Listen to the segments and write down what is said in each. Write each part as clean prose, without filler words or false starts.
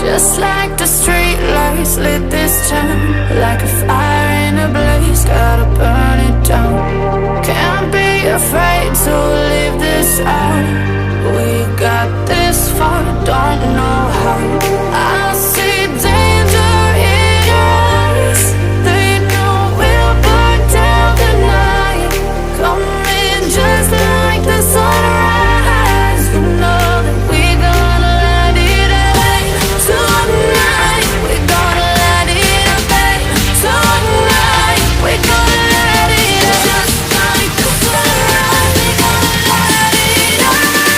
Just like the street lights lit this town, like a fire in a blaze, gotta burn it down. Can't be afraid to leave this out. We got this far, don't know how. I see danger in your eyes. They know we'll burn down the night. Coming just like the sunrise. You know that we gonna light it up tonight. We gonna light it up tonight. We gonna light it up just like the sunrise. We gonna light it up now.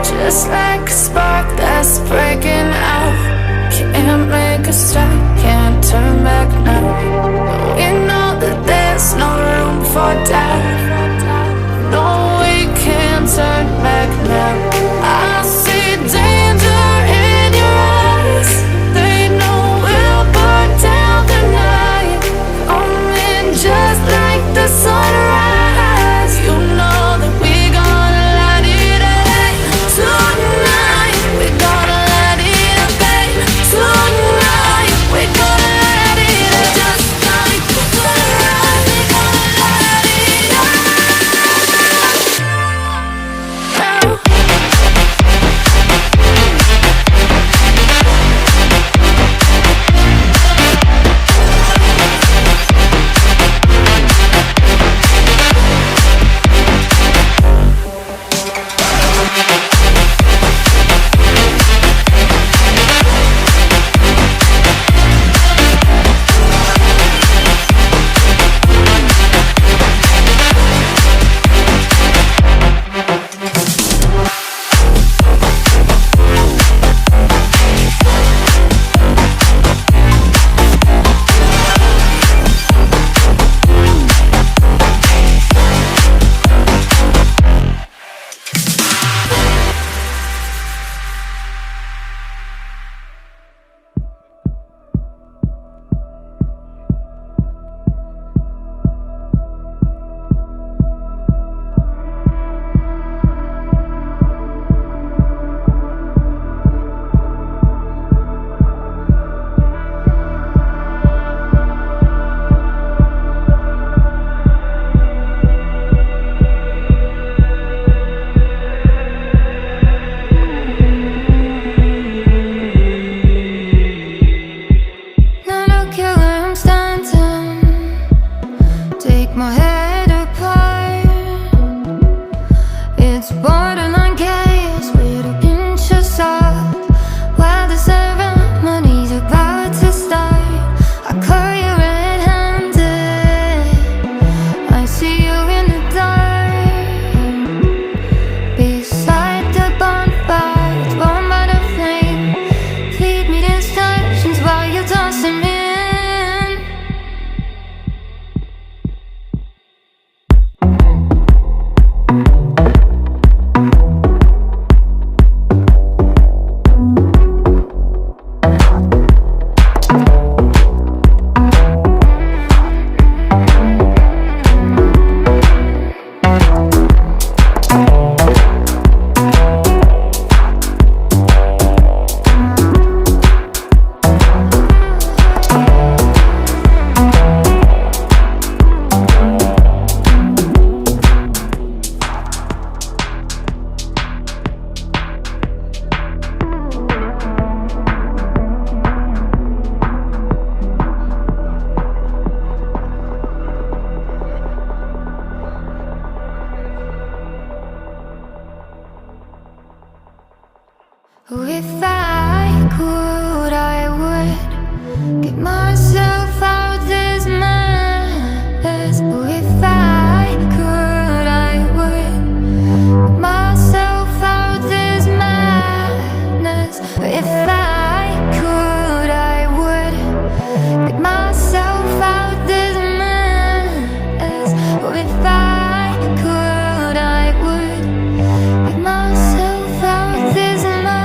Just like a spark that's breaking out. Can't make a stop, can't turn back now. We know that there's no room for doubt. No, we can't turn back now. I see danger in your eyes. They know we'll burn down the night. Coming just like the sunrise. You know that we gonna light it up tonight. We gonna light it up tonight. We gonna light it up just like the sunrise. We gonna light it up. If I could, I would get myself out this mess. If I could, I would get myself out this madness. If I could, I would get myself out this mess. If I could, I would get myself out this madness.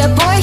a boy